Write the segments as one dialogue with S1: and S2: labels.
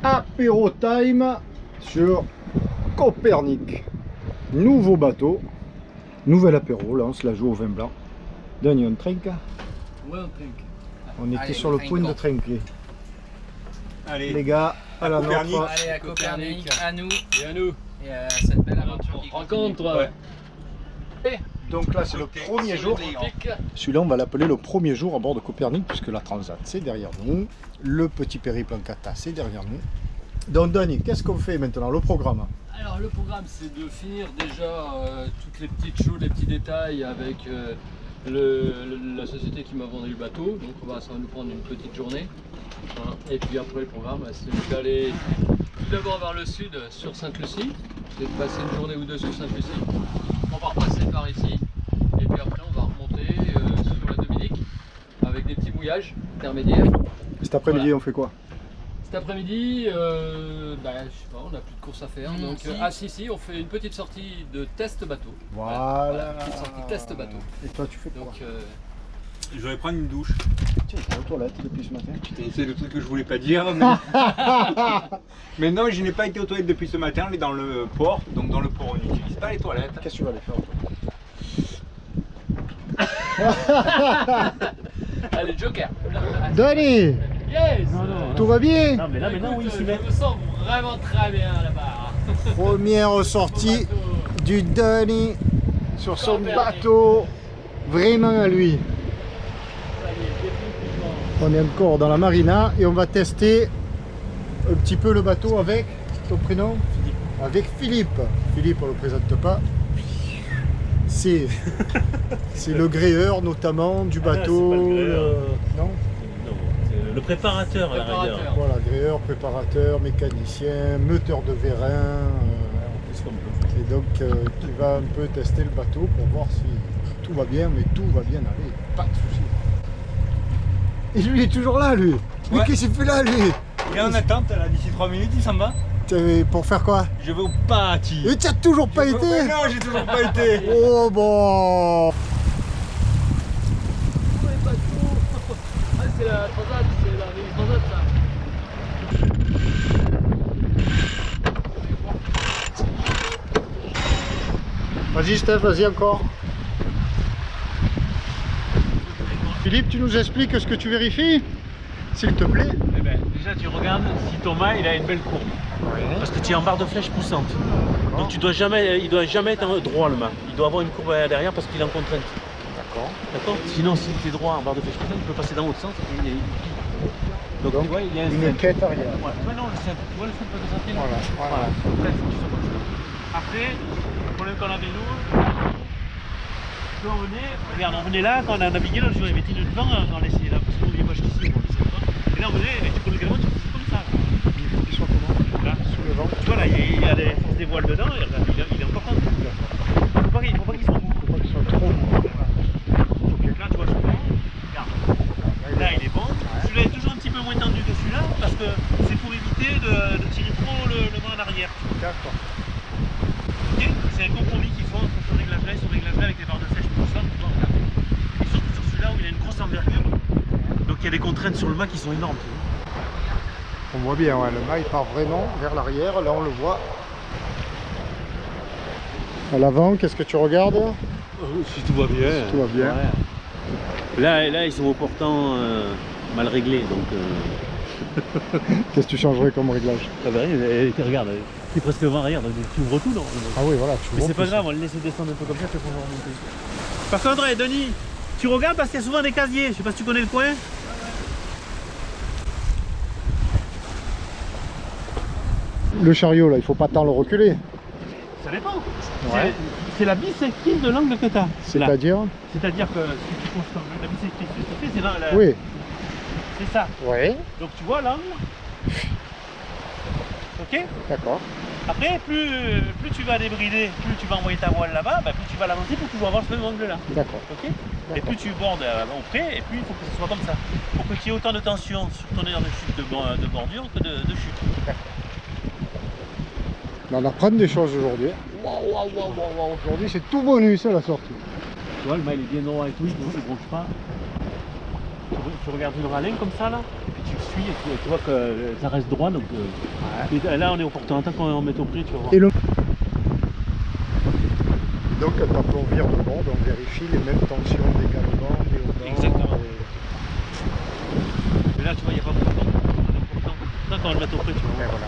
S1: apéro time sur Copernic. Nouveau bateau, nouvel apéro, là on se la joue au vin blanc. Daniel, on trinque?
S2: Ouais, on trinque.
S1: On était
S2: Allez,
S1: sur le point de trinquer.
S3: Allez,
S1: les gars, à la
S3: Copernic.
S1: nôtre.
S2: Allez, à Copernic, à nous
S3: et à nous.
S2: et à cette belle aventure qui
S3: Rencontre.
S2: continue.
S1: Donc là c'est le premier jour. Celui-là on va l'appeler le premier jour à bord de Copernic puisque la Transat c'est derrière nous. Le petit périple en kata c'est derrière nous. Donc Dani, qu'est-ce qu'on fait maintenant, le programme?
S3: Alors le programme c'est de finir déjà toutes les petites choses, les petits détails avec la société qui m'a vendu le bateau. Donc ça va nous prendre une petite journée. Hein. Et puis après le programme c'est d'aller tout d'abord vers le sud sur Sainte-Lucie. C'est de passer une journée ou deux sur Sainte-Lucie. On va repasser par ici. Et puis après on va remonter sur la Dominique avec des petits mouillages intermédiaires.
S1: Cet après-midi
S3: Voilà.
S1: on fait quoi?
S3: Cet après-midi, je sais pas, on n'a plus de course à faire. Donc, si, on fait une petite sortie de test bateau.
S1: Voilà.
S3: Petite sortie test bateau.
S1: Et toi tu fais quoi?
S3: Donc,
S4: Je vais prendre une douche.
S1: Tiens, j'étais aux toilettes depuis ce matin.
S4: Putain, c'est le truc que je voulais pas dire. Mais, mais non, je n'ai pas été aux toilettes depuis ce matin. On est dans le port. Donc dans le port, on n'utilise pas les toilettes.
S1: Qu'est-ce que tu vas aller faire?
S3: allez, Joker.
S1: Dani,
S3: Yes.
S1: tout va bien?
S5: Non mais là maintenant oui, il s'y met.
S3: Je me sens vraiment très bien là-bas.
S1: Première sortie du Dani sur son bateau, vraiment à lui. On est encore dans la marina et on va tester un petit peu le bateau avec ton prénom? Philippe. Avec Philippe. Philippe, on ne le présente pas. C'est le gréeur notamment du bateau.
S5: c'est pas le gréeur.
S1: Non?
S5: Non, c'est le préparateur à la rigueur.
S1: Voilà, gréeur, préparateur, mécanicien, moteur de vérin.
S5: On fait ce qu'on peut.
S1: Et donc qui va un peu tester le bateau pour voir si tout va bien, mais tout va bien aller, pas de soucis. Et lui il est toujours là lui. Mais
S4: Ouais.
S1: qu'est-ce qu'il fait là lui?
S4: Il est en attente là, d'ici 3 minutes, il s'en va.
S1: Pour faire quoi?
S4: Je vais au party.
S1: Et tu as toujours pas été?
S4: Mais non, j'ai toujours pas été.
S1: Oh bon.
S3: C'est la Transat, c'est la vieille Transat ça.
S1: Vas-y Steph, vas-y encore. Philippe, tu nous expliques ce que tu vérifies? S'il te plaît.
S5: Eh ben, déjà tu regardes si ton mât il a une belle courbe. Parce que tu es en barre de flèche poussante. Donc il doit jamais être droit le mât. Il doit avoir une courbe derrière parce qu'il est en contrainte.
S1: D'accord.
S5: D'accord. Sinon si tu es droit en barre de flèche poussante, tu peux passer dans l'autre sens. Donc tu vois, il y a un
S1: Une
S5: simple.
S1: quête arrière.
S5: Ouais. Ouais, non, le simple. Tu vois le simple de santé.
S1: Voilà, voilà.
S5: Après, faut que tu sois comme ça. Après, le problème qu'on avait nous, quand on venait, regarde, on venait là, quand on a navigué l'autre jour, il y avait une devant, on essayait là, parce qu'on n'oubliait pas jusqu'ici, on ne pas. Et là on venait, et tu peux le gréement, tu fais comme ça.
S1: Il faut qu'il soit comment?
S5: Là,
S1: Sous le vent.
S5: tu vois là, il y a des forces des voiles dedans, et regarde, il est encore tendu. Il faut pas qu'il soit mou.
S1: Faut pas qu'il soit trop mou.
S5: Donc là, tu vois, regarde. Là, il est bon. Celui-là est toujours un petit peu moins tendu que celui-là, parce que c'est pour éviter de tirer trop le vent en arrière.
S1: D'accord.
S5: Okay. C'est un compromis qu'ils font entre ce réglage-là et ce réglage-là avec les barres de flèche poussantes. Et surtout sur celui-là où il a une grosse envergure. Donc il y a des contraintes sur le mât qui sont énormes.
S1: On voit bien, ouais, le mât il part vraiment vers l'arrière, là on le voit. À l'avant, qu'est-ce que tu regardes?
S5: Si tout va bien.
S1: Si tout va bien.
S5: Ouais. Là ils sont au portant mal réglés. Donc,
S1: Qu'est-ce que tu changerais comme réglage?
S5: ah bah, regarde, c'est presque vent arrière, donc tu ouvres tout. Non
S1: Ah oui, voilà, tu
S5: mais
S1: vois
S5: c'est pas
S1: que
S5: grave, on va le laisser descendre un peu comme ça, puis on va remonter. Par contre, Denis, tu regardes parce qu'il y a souvent des casiers. Je sais pas si tu connais le coin.
S1: Le chariot là, il faut pas tant le reculer.
S5: Ça dépend.
S1: Ouais.
S5: C'est la bisectrice de l'angle que tu as.
S1: C'est-à-dire?
S5: C'est-à-dire que si tu poses comme la bisectrice, c'est là.
S1: Oui.
S5: C'est ça.
S1: Oui.
S5: Donc tu vois l'angle. Ok.
S1: D'accord.
S5: Après, plus tu vas débrider, plus tu vas envoyer ta voile là-bas, bah, plus tu vas l'avancer pour toujours avoir ce même angle là.
S1: D'accord.
S5: Ok. Et plus tu bordes au près, et plus il faut que ce soit comme ça. Pour que tu aies autant de tension sur ton aire de chute de bordure que de chute.
S1: On va apprendre des choses aujourd'hui. Waouh. Aujourd'hui c'est tout bonus à la sortie.
S5: Tu vois, le mât il est bien droit et tout, il ne bronche pas. tu regardes une rallonge comme ça là, et puis tu le suis et tu vois que ça reste droit. Donc et là on est au portant. Tant qu'on met au prix, tu vas voir.
S1: Et donc quand on vire de bande, on vérifie les mêmes tensions des galopants, des hautants.
S5: Exactement. Mais là tu vois, il n'y a pas beaucoup de temps. Tant qu'on va le mettre au prix, tu vas voir.
S1: Voilà.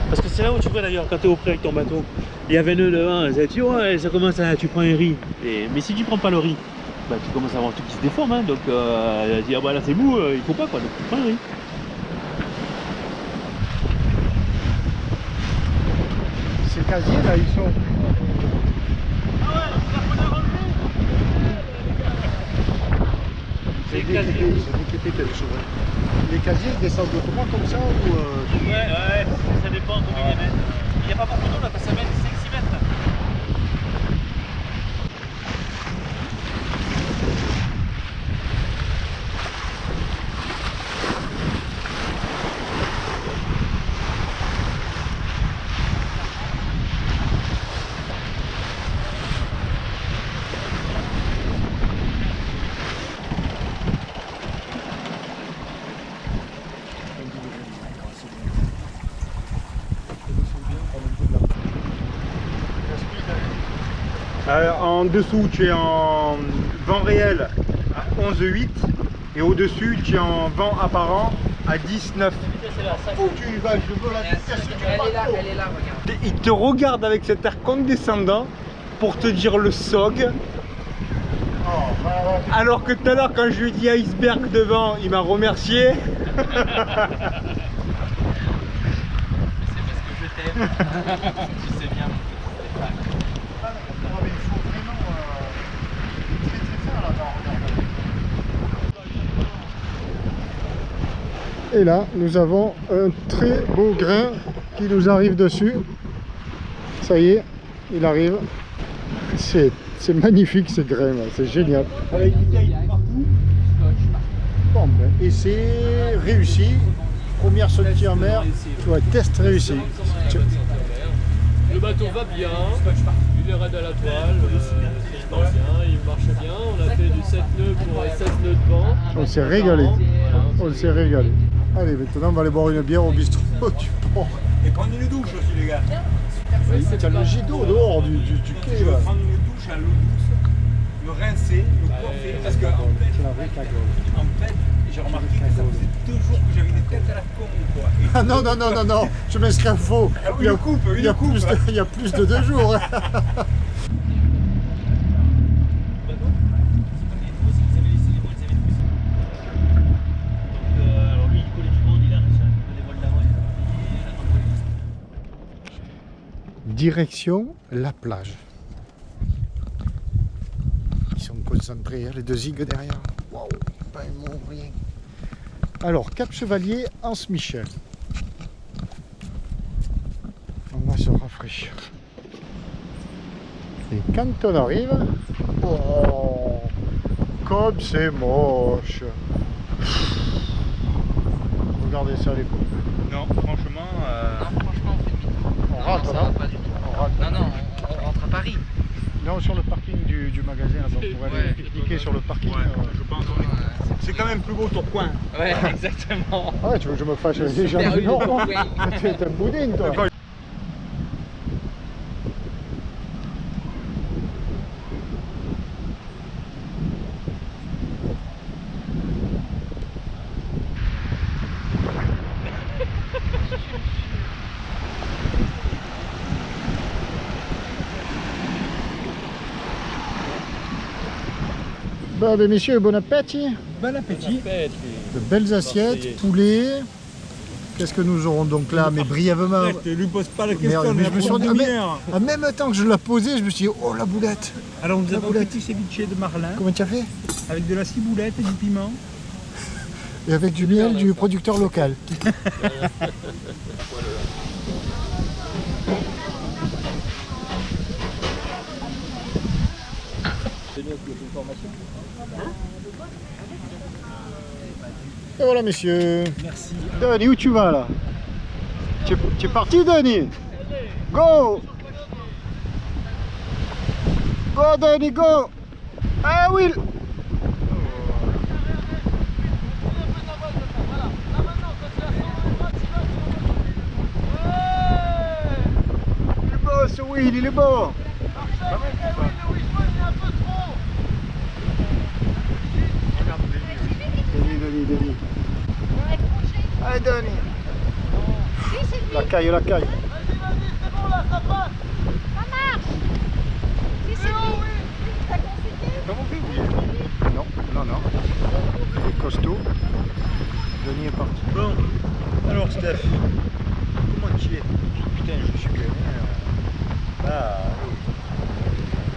S5: Parce que c'est là où tu vois d'ailleurs quand tu es au prix avec ton bateau, il y a 20 nœuds devant, tu vois, ça commence à, tu prends un riz. Mais si tu prends pas le riz, bah, tu commences à avoir tout qui se déforme, hein, donc tu dis ah bah là c'est mou, il faut pas quoi, donc tu prends le riz.
S1: Ces casiers là, ils sont.
S5: C'est
S1: Les casiers ils descendent autrement comme ça ou
S5: Ouais, ça dépend combien il y a. Il n'y a pas beaucoup d'eau là, parce que ça met 5-6 mètres. Là.
S4: En dessous, tu es en vent réel à 11,8 et au-dessus, tu es en vent apparent à 10,9.
S1: où tu vas, je veux la vitesse du
S2: Elle est là,
S1: bateau.
S2: elle est là, regarde.
S4: Il te regarde avec cet air condescendant pour te dire le SOG.
S1: Oh, bah,
S4: Alors que tout à l'heure, quand je lui ai dit iceberg devant, il m'a remercié.
S2: C'est parce que je t'aime. Tu sais bien.
S1: il faut vraiment très très fin là-bas, regarde. Et là, nous avons un très beau grain qui nous arrive dessus. Ça y est, il arrive. C'est magnifique ces grains là, c'est génial.
S4: Avec du taille partout.
S1: Bon, ben, et c'est réussi. Première sortie en mer, ouais, test réussi.
S3: Le bateau va bien, il est raide à la toile, il se passe bien, il marche bien. On a fait du 7 nœuds pour 16 nœuds de vent.
S1: On s'est régalé. On s'est régalé. Allez, maintenant on va aller boire une bière au bistrot du port.
S4: Et prendre une douche aussi, les gars.
S1: Tu as le jet d'eau dehors du quai
S4: Je
S1: là.
S4: veux prendre une douche à l'eau douce, me rincer, me coiffer. Parce que en fait, j'ai remarqué que ça faisait 2 jours que j'avais des têtes à la con quoi. Et
S1: Ah non, non, non, non, non, je m'inscris faux. Il y a, il y a plus de 2 jours.
S5: Alors lui, il collait du monde, il a réussi à couper des vols d'avant.
S1: Direction la plage. Ils sont concentrés, hein, les deux zigues derrière. Waouh, pas un mot, rien. Alors, Cap Chevalier, Anse Michel. On va se rafraîchir. Et quand on arrive, oh, comme c'est moche. Regardez ça les coups.
S4: non, franchement,
S2: Non, franchement, on fait demi-tour.
S1: On rentre,
S2: ça
S1: non
S2: va pas du tout.
S1: On rentre.
S2: Non, non, on rentre à Paris.
S1: Non, sur le parking du magasin, là-bas, pour aller
S2: Ouais.
S1: pique-niquer sur le parking.
S4: je pense qu'on est... C'est quand même plus beau Tourcoing.
S2: Ouais, exactement.
S1: Ah ouais, tu veux que je me fâche avec les gens
S2: Super
S1: du
S2: eu
S1: Nord?
S2: de Tourcoing.
S1: Tu es un boudin, toi. Bon, ben, messieurs, bon appétit.
S4: Bon appétit.
S1: De belles assiettes, poulet. Qu'est-ce que nous aurons donc là? Mais brièvement.
S4: Ne lui pose pas la
S1: Merde, mais je me suis rendu, en même temps que je la posais, je me suis dit, oh la boulette.
S4: Alors nous
S1: La
S4: avons un
S1: boulette.
S4: petit ceviche de marlin
S1: Comment tu as fait?
S4: avec de la ciboulette et du piment.
S1: Et avec du miel du producteur local. Et voilà, messieurs.
S4: Merci.
S1: Denis, où tu vas là? Tu es parti, Denis? Go! Go, Denis, go! Ah, Will! Will, il est bon. Denis. Allez, Denis. La caille.
S6: Ça marche. Si c'est lui. T'as consulté?
S1: Comment on fait, Will? Non. Il est costaud. Denis est parti.
S5: Bon, alors Steph, comment tu es?
S4: Putain, je suis bien.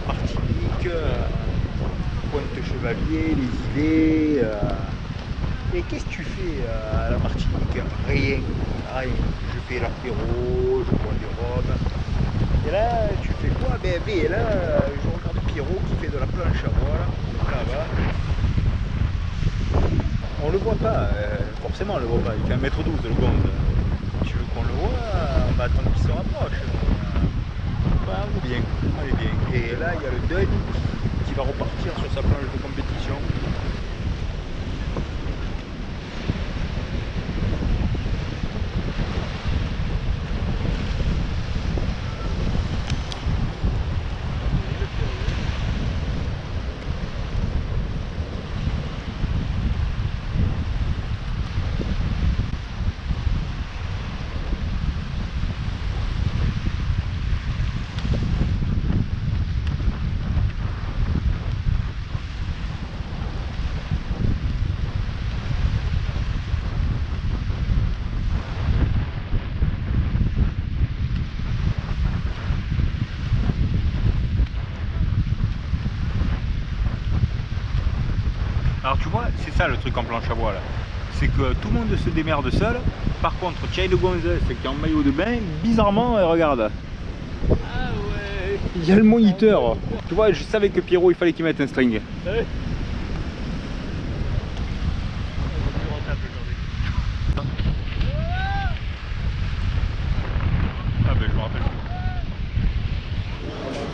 S4: Martinique, Pointe Chevalier, les idées. Et qu'est-ce que tu fais à la Martinique? Rien. Je fais l'apéro, je bois des rhums. Et là, tu fais quoi? Ben, là, je regarde Pierrot qui fait de la planche à voile, là-bas. On le voit pas, forcément on le voit pas, il fait 1m12 le gonze. Tu veux qu'on le voit, on va attendre qu'il se rapproche. On est bien. Et là il y a le Denis qui va repartir sur sa planche de compétition. Alors tu vois, c'est ça le truc en planche à voile. C'est que tout le monde se démerde seul. Par contre, Thierry de Gonzès qui est en maillot de bain, bizarrement, regarde.
S3: Ah ouais.
S4: Il y a le moniteur. Tu vois, je savais que Pierrot, il fallait qu'il mette un string.
S5: Ouais.
S4: Ah ben je me rappelle.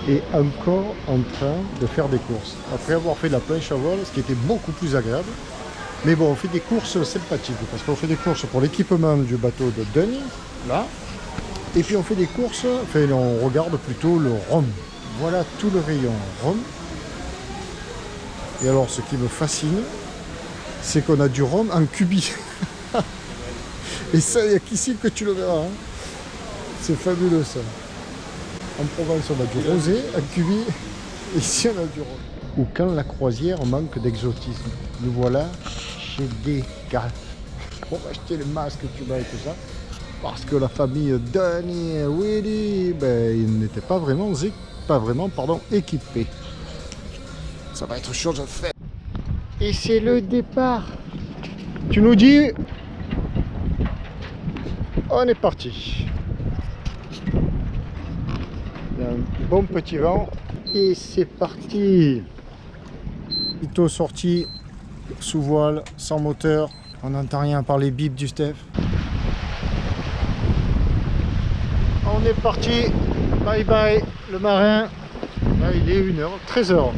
S1: Et encore en train de faire des courses. Après avoir fait de la planche à voile, ce qui était beaucoup plus agréable. Mais bon, on fait des courses sympathiques, parce qu'on fait des courses pour l'équipement du bateau de Denis, là. Et puis on fait des courses, enfin on regarde plutôt le rhum. Voilà tout le rayon rhum. Et alors ce qui me fascine, c'est qu'on a du rhum en cubi. Et ça, il n'y a qu'ici que tu le verras. Hein. C'est fabuleux ça. En Provence, on a du rosé, un cubi, et ici on a du rhum. Ou quand la croisière manque d'exotisme. Nous voilà chez Decathlon. On va acheter le masque tuba et tout ça. Parce que la famille Denis et Willy, ben, ils n'étaient pas vraiment, équipés. Ça va être chose faite. Et c'est le départ. Tu nous dis... On est parti. Il y a un bon petit vent et c'est parti. Plutôt sorti sous voile, sans moteur. On n'entend rien par les bips du Steph. On est parti. Bye bye le marin. Là il est 1h, 13h.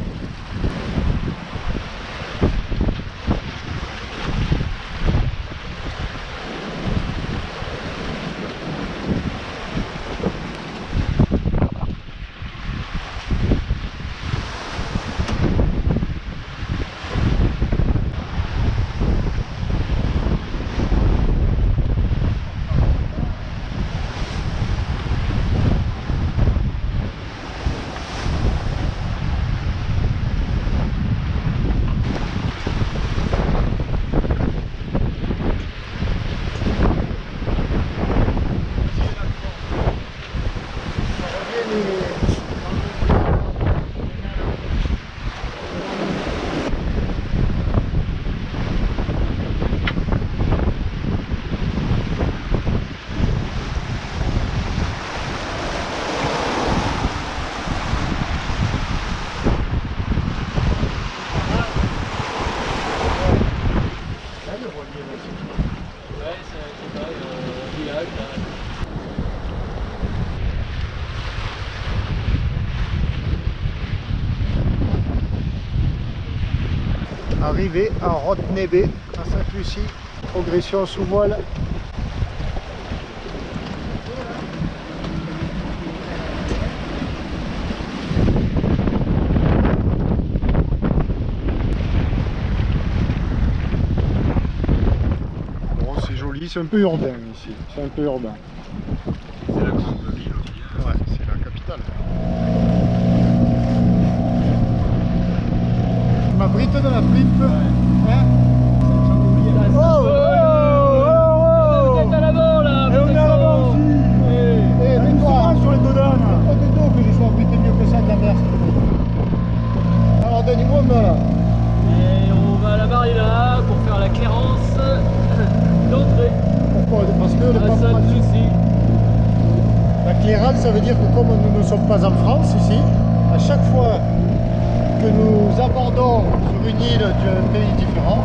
S1: Arrivé à Rottnebe, à Sainte-Lucie, progression sous voile. c'est un peu urbain ici. C'est un peu urbain.
S7: C'est la grande ville aussi.
S1: Ouais, c'est la capitale. Ma brite de la fripe. Hein? Oh, oh, oh,
S3: Vous êtes à l'avant là.
S1: Et on est à l'avant aussi. Et mets-toi
S4: sur les dodanes.
S1: pas de dos que je sois abrité mieux que ça de la mer. s'il te plaît. Alors donne-moi là.
S3: Et on va à la marina pour faire la clairance d'entrée.
S1: Pourquoi? Parce que le
S3: Ah, ça
S1: papa-
S3: de souci.
S1: La clairade, ça veut dire que comme nous ne sommes pas en France ici, à chaque fois que nous abordons sur une île d'un pays différent,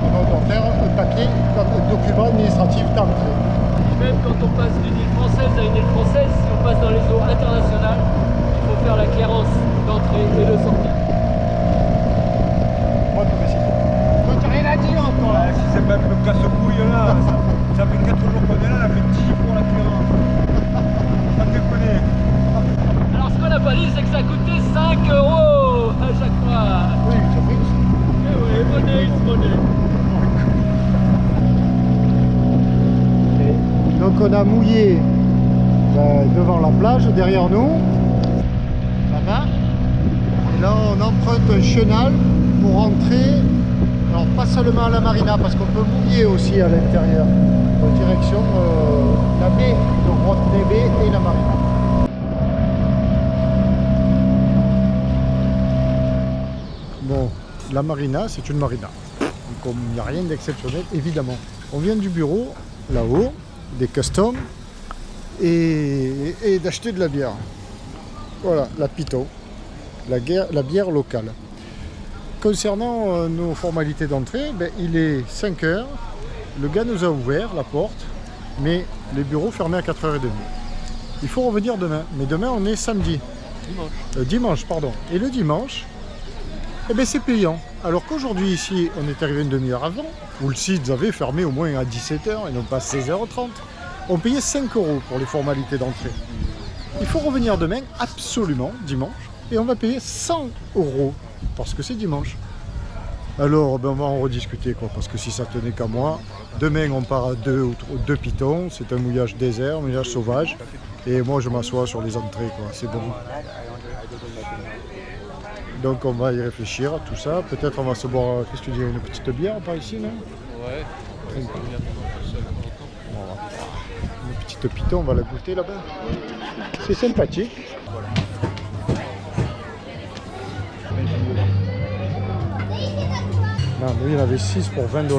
S1: on doit faire un papier comme un document administratif d'entrée.
S3: Même quand on passe d'une île française à une île française, si on passe dans les eaux internationales, il faut faire la clairance d'entrée et de sortie.
S1: Moi, tu fais toi, tu n'as rien à dire encore là.
S4: Si c'est même le casse-couille là, ça fait 4 jours qu'on est là, on a fait 10 pour la clairance. Ça déconne.
S3: Alors ce qu'on n'a pas dit, c'est que ça coûtait 5 € à chaque fois.
S1: Oui, ça fait aussi.
S3: Eh oui, monnaie is money.
S1: Donc on a mouillé devant la plage, derrière nous, là-bas. Et là on emprunte un chenal pour rentrer, alors pas seulement à la marina, parce qu'on peut mouiller aussi à l'intérieur, en direction la baie de Rodney Bay et la marina. Bon, la marina, c'est une marina. Donc il n'y a rien d'exceptionnel, évidemment. On vient du bureau, là-haut, des customs, et d'acheter de la bière. Voilà, la Pito, la bière locale. Concernant nos formalités d'entrée, ben, il est 5 h, le gars nous a ouvert la porte, mais les bureaux fermés à 4h30. Il faut revenir demain, mais demain on est samedi. Dimanche, pardon. Et le dimanche, eh ben, c'est payant. Alors qu'aujourd'hui ici, on est arrivé une demi-heure avant, où le site avait fermé au moins à 17 h et non pas 16h30. On payait 5 € pour les formalités d'entrée. Il faut revenir demain, absolument, dimanche, et on va payer 100 € parce que c'est dimanche. Alors ben, on va en rediscuter quoi, parce que si ça tenait qu'à moi, demain on part à 2 pitons, c'est un mouillage désert, un mouillage sauvage, et moi je m'assois sur les entrées quoi, c'est bon. Donc on va y réfléchir à tout ça, peut-être on va se boire, qu'est-ce que tu dis, une petite bière par ici, non?
S3: Ouais.
S1: Une petite piton, on va la goûter là-bas. C'est sympathique. Non, mais il y en avait 6 pour 20 $.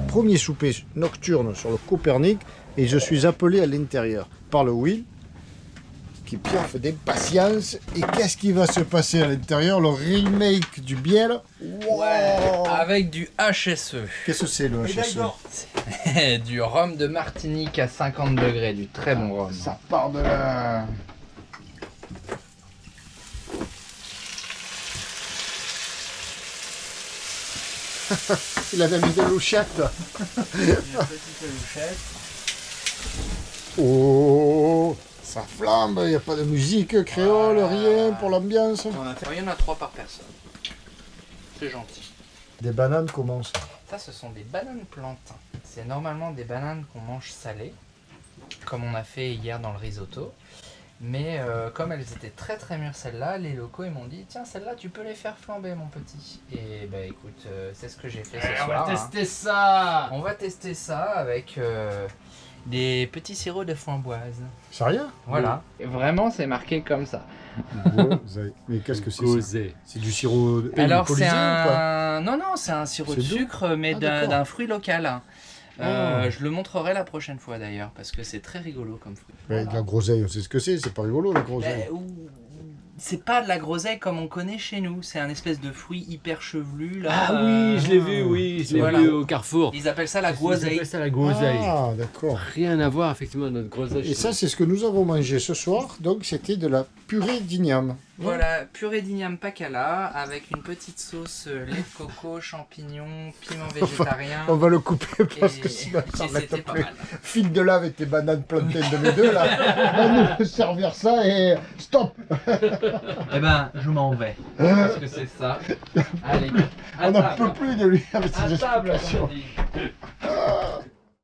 S1: Premier souper nocturne sur le Copernic et je suis appelé à l'intérieur par le Will qui piaffe d'impatience. Et qu'est-ce qui va se passer à l'intérieur? Le remake du bière. Wow.
S2: Ouais, avec du HSE.
S1: Qu'est-ce que c'est le HSE?
S2: Du rhum de Martinique à 50 degrés, du très bon rhum.
S1: Ça part de là. Il avait mis des louchettes. Oh, ça flambe, il n'y a pas de musique créole, rien pour l'ambiance.
S2: Il y en a 3 par personne. C'est gentil.
S1: Des bananes comment ça?
S2: Ça, ce sont des bananes plantains. C'est normalement des bananes qu'on mange salées, comme on a fait hier dans le risotto. Mais comme elles étaient très très mûres celles-là, les locaux ils m'ont dit tiens celles-là tu peux les faire flamber mon petit. Et bah écoute c'est ce que j'ai fait ce soir.
S3: On va tester ça.
S2: On va tester ça avec des petits sirops de framboise.
S1: Sérieux?
S2: Voilà. Et vraiment c'est marqué comme ça.
S1: Mais qu'est-ce que c'est ça? C'est du sirop
S2: Alors
S1: alcoolisé
S2: c'est
S1: ou pas?
S2: un... Non c'est un sirop de
S1: C'est doux?
S2: sucre mais
S1: Ah, d'accord.
S2: d'un fruit local.
S1: Oh.
S2: Je le montrerai la prochaine fois d'ailleurs parce que c'est très rigolo comme fruit.
S1: Mais de la groseille, on sait ce que c'est pas rigolo la groseille.
S2: C'est pas de la groseille comme on connaît chez nous, c'est un espèce de fruit hyper chevelu là.
S3: Ah oui, je l'ai vu, je l'ai
S2: Voilà.
S3: vu au Carrefour.
S2: Ils appellent ça la
S3: Ils
S2: groseille.
S3: appellent ça la groseille.
S1: Ah d'accord.
S3: Rien à voir effectivement avec notre groseille.
S1: Et ça c'est ce que nous avons mangé ce soir, donc c'était de la purée d'igname.
S2: Voilà, purée d'igname pakala avec une petite sauce lait de coco, champignons, piment végétarien.
S1: On va le couper parce que
S2: Et-
S1: sinon ça
S2: et
S1: va
S2: c'était
S1: être
S2: pas
S1: plus.
S2: mal.
S1: File de lave et tes bananes plantaines de mes deux là. Va nous servir ça et stop.
S2: Eh ben, je m'en vais. Parce que c'est ça. Allez, à
S1: On n'en
S2: table.
S1: peut plus de lui avec ses
S2: À table,
S1: explications.
S2: comme on dit.